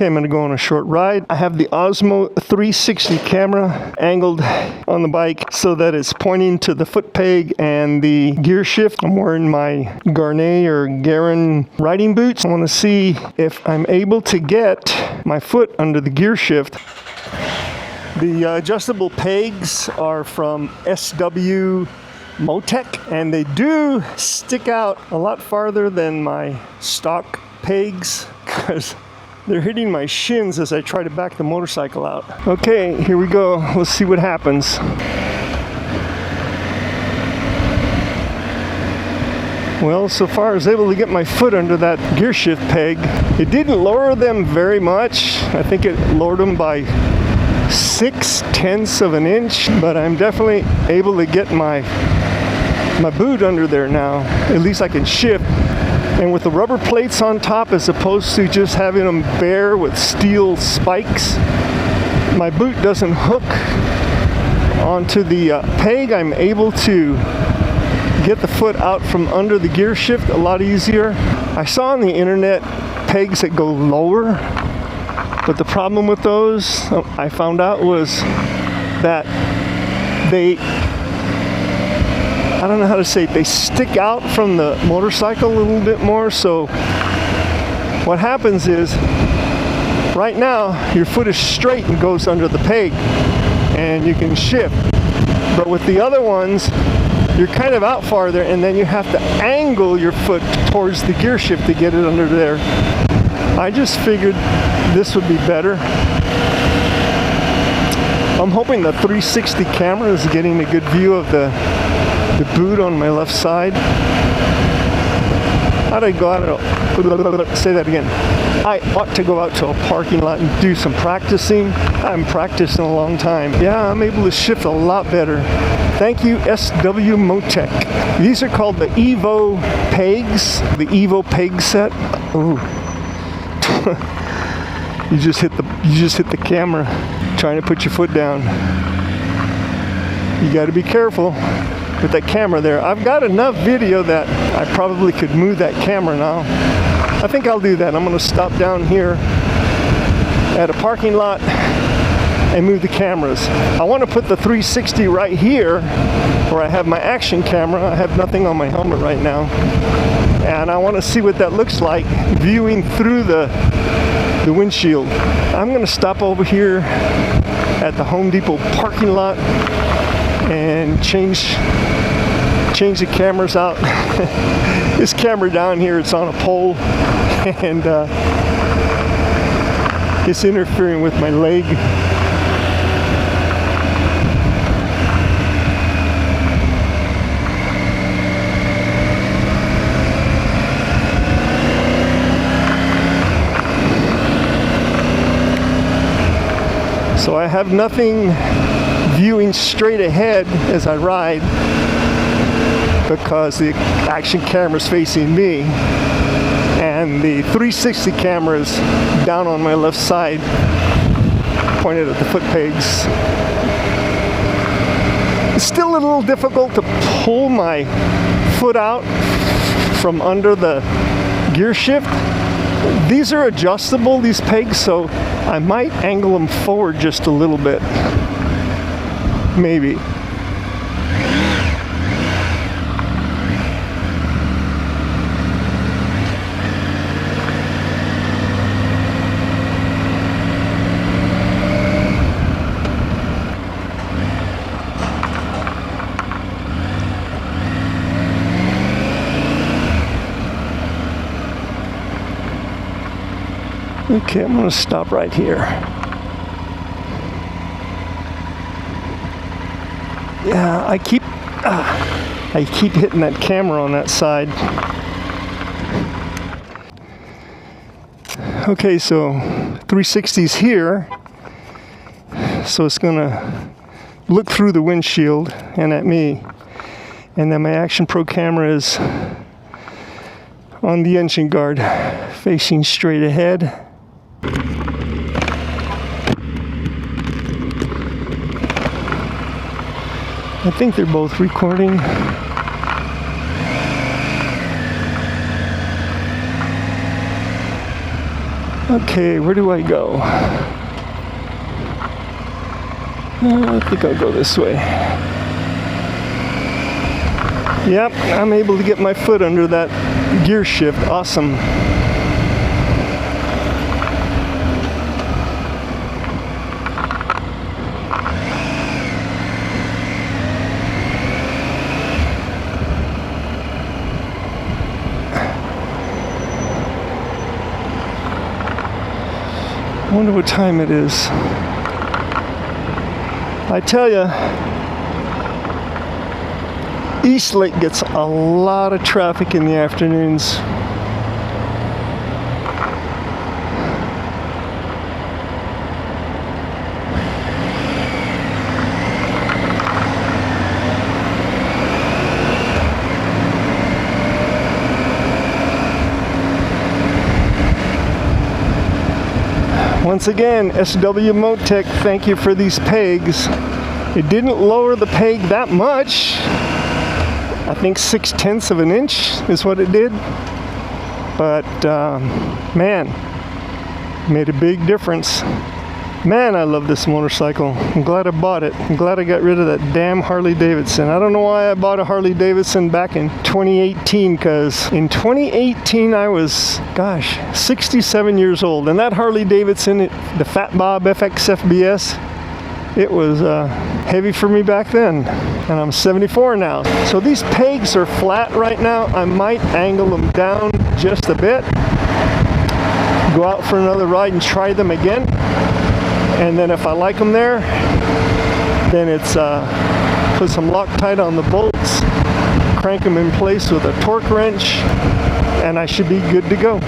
Okay, I'm going to go on a short ride. I have the Osmo 360 camera angled on the bike so that it's pointing to the foot peg and the gear shift. I'm wearing my Gaerne riding boots. I want to see if I'm able to get my foot under the gear shift. The adjustable pegs are from SW-Motech, and they do stick out a lot farther than my stock pegs because they're hitting my shins as I try to back the motorcycle out. Okay, here we go. Let's see what happens. Well, so far I was able to get my foot under that gear shift peg. It didn't lower them very much. I think it lowered them by 0.6 of an inch, but I'm definitely able to get my boot under there now. At least I can shift. And with the rubber plates on top as opposed to just having them bare with steel spikes, my boot doesn't hook onto the peg. I'm able to get the foot out from under the gear shift a lot easier. I saw on the internet pegs that go lower, but the problem with those, I found out, was that I don't know how to say it, they stick out from the motorcycle a little bit more. So what happens is, right now your foot is straight and goes under the peg and you can shift, but with the other ones you're kind of out farther and then you have to angle your foot towards the gear shift to get it under there. I just figured this would be better. I'm hoping the 360 camera is getting a good view of the boot on my left side. How'd I go out? Say that again. I ought to go out to a parking lot and do some practicing. I haven't practiced in a long time. Yeah, I'm able to shift a lot better. Thank you, SW-Motech. These are called the Evo Pegs, the Evo Peg set. Ooh. You just hit the camera trying to put your foot down. You got to be careful with that camera there. I've got enough video that I probably could move that camera now. I think I'll do that. I'm going to stop down here at a parking lot and move the cameras. I want to put the 360 right here where I have my action camera. I have nothing on my helmet right now, and I want to see what that looks like viewing through the windshield. I'm going to stop over here at the Home Depot parking lot and change the cameras out. This camera down here, it's on a pole, and it's interfering with my leg. So I have nothing viewing straight ahead as I ride because the action camera is facing me and the 360 camera is down on my left side, pointed at the foot pegs. It's still a little difficult to pull my foot out from under the gear shift. These are adjustable, these pegs, so I might angle them forward just a little bit. Maybe. Okay, I'm going to stop right here. Yeah, I keep hitting that camera on that side. Okay, so 360's here, so it's going to look through the windshield and at me, and then my Action Pro camera is on the engine guard facing straight ahead. I think they're both recording. Okay, where do I go? I think I'll go this way. Yep, I'm able to get my foot under that gear shift. Awesome. I wonder what time it is. I tell you, East Lake gets a lot of traffic in the afternoons. Once again, SW-Motech, thank you for these pegs. It didn't lower the peg that much. I think 6/10 of an inch is what it did. But man, made a big difference. Man, I love this motorcycle. I'm glad I bought it. I'm glad I got rid of that damn Harley Davidson. I don't know why I bought a Harley Davidson back in 2018, because in 2018 I was, gosh, 67 years old. And that Harley Davidson, the Fat Bob FX FBS, it was heavy for me back then. And I'm 74 now. So these pegs are flat right now. I might angle them down just a bit. Go out for another ride and try them again. And then if I like them there, then it's put some Loctite on the bolts, crank them in place with a torque wrench, and I should be good to go.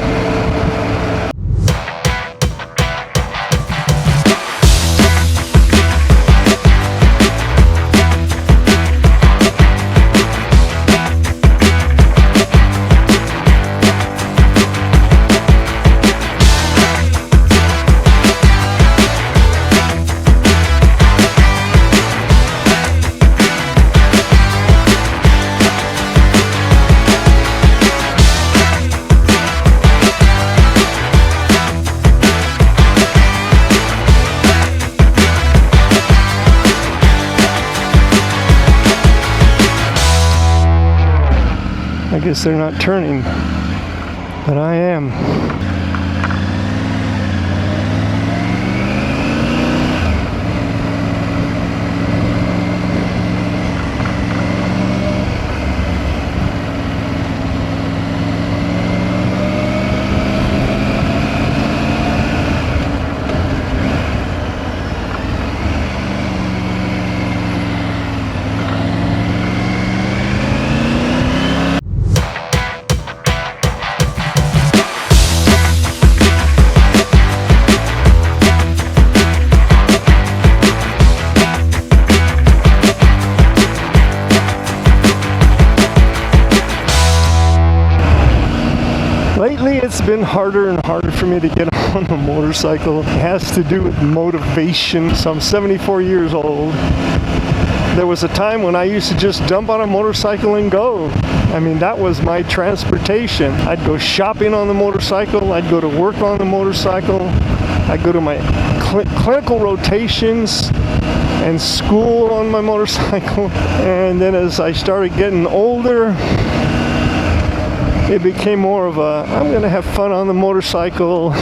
I guess they're not turning, but I am. Lately, it's been harder and harder for me to get on the motorcycle. It has to do with motivation. So I'm 74 years old. There was a time when I used to just dump on a motorcycle and go. I mean, that was my transportation. I'd go shopping on the motorcycle. I'd go to work on the motorcycle. I'd go to my clinical rotations and school on my motorcycle. And then as I started getting older, it became more of a, I'm gonna have fun on the motorcycle.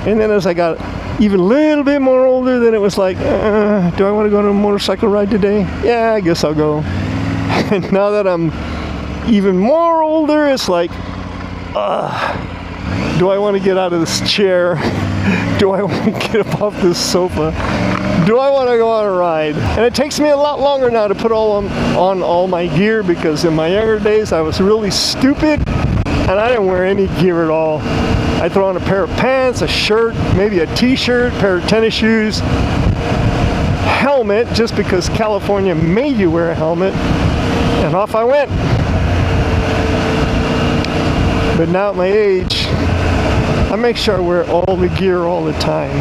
And then as I got even a little bit more older, then it was like, do I want to go on a motorcycle ride today? Yeah, I guess I'll go. And now that I'm even more older, it's like, do I want to get out of this chair? Do I want to get up off this sofa? Do I want to go on a ride? And it takes me a lot longer now to put on all my gear, because in my younger days I was really stupid and I didn't wear any gear at all. I throw on a pair of pants, a shirt, maybe a t-shirt, pair of tennis shoes, helmet, just because California made you wear a helmet, and off I went. But now at my age, I make sure I wear all the gear all the time.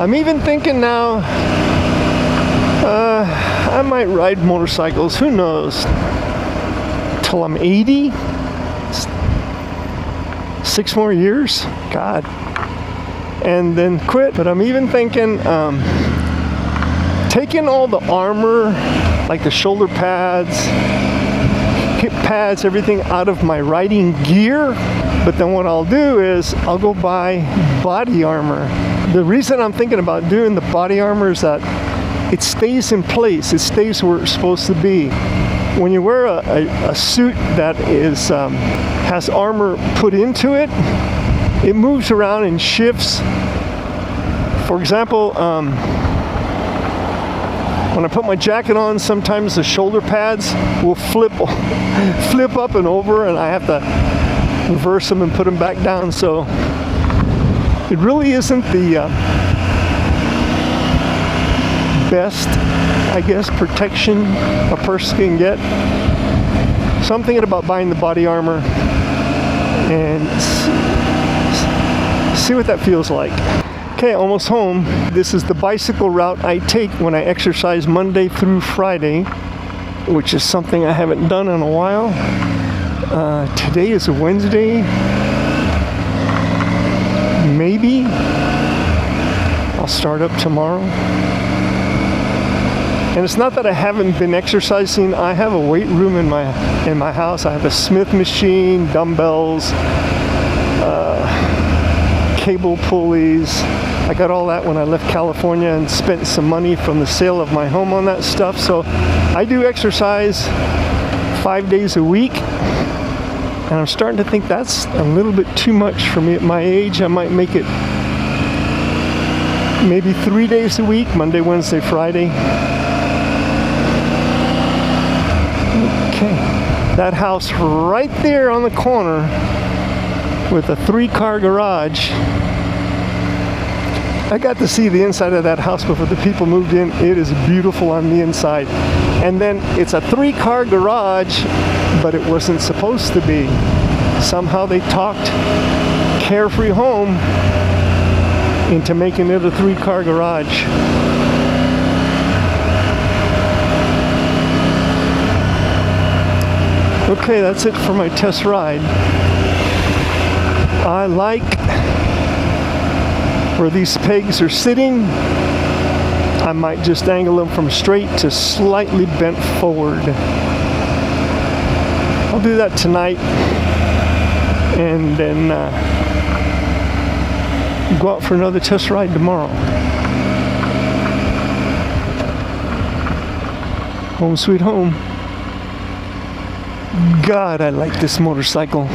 I'm even thinking now, I might ride motorcycles, who knows, till I'm 80? 6 more years? God. and then quit. But I'm even thinking taking all the armor, like the shoulder pads, hip pads, everything out of my riding gear. But then what I'll do is I'll go buy body armor. The reason I'm thinking about doing the body armor is that it stays in place. It stays where it's supposed to be. When you wear a suit that is has armor put into it, it moves around and shifts. For example, when I put my jacket on, sometimes the shoulder pads will flip up and over, and I have to reverse them and put them back down. So it really isn't the best, I guess, protection a person can get. So I'm thinking about buying the body armor and see what that feels like. Okay, almost home. This is the bicycle route I take when I exercise Monday through Friday, which is something I haven't done in a while. Today is a Wednesday. Maybe I'll start up tomorrow. And it's not that I haven't been exercising. I have a weight room in my house. I have a Smith machine, dumbbells, cable pulleys. I got all that when I left California and spent some money from the sale of my home on that stuff. So I do exercise 5 days a week. And I'm starting to think that's a little bit too much for me at my age. I might make it maybe 3 days a week, Monday, Wednesday, Friday. Okay, that house right there on the corner with a 3-car garage. I got to see the inside of that house before the people moved in. It is beautiful on the inside. And then it's a 3-car garage, but it wasn't supposed to be. Somehow they talked Carefree Home into making it a 3-car garage. Okay, that's it for my test ride. I like where these pegs are sitting. I might just angle them from straight to slightly bent forward. I'll do that tonight and then go out for another test ride tomorrow. Home sweet home. God, I like this motorcycle.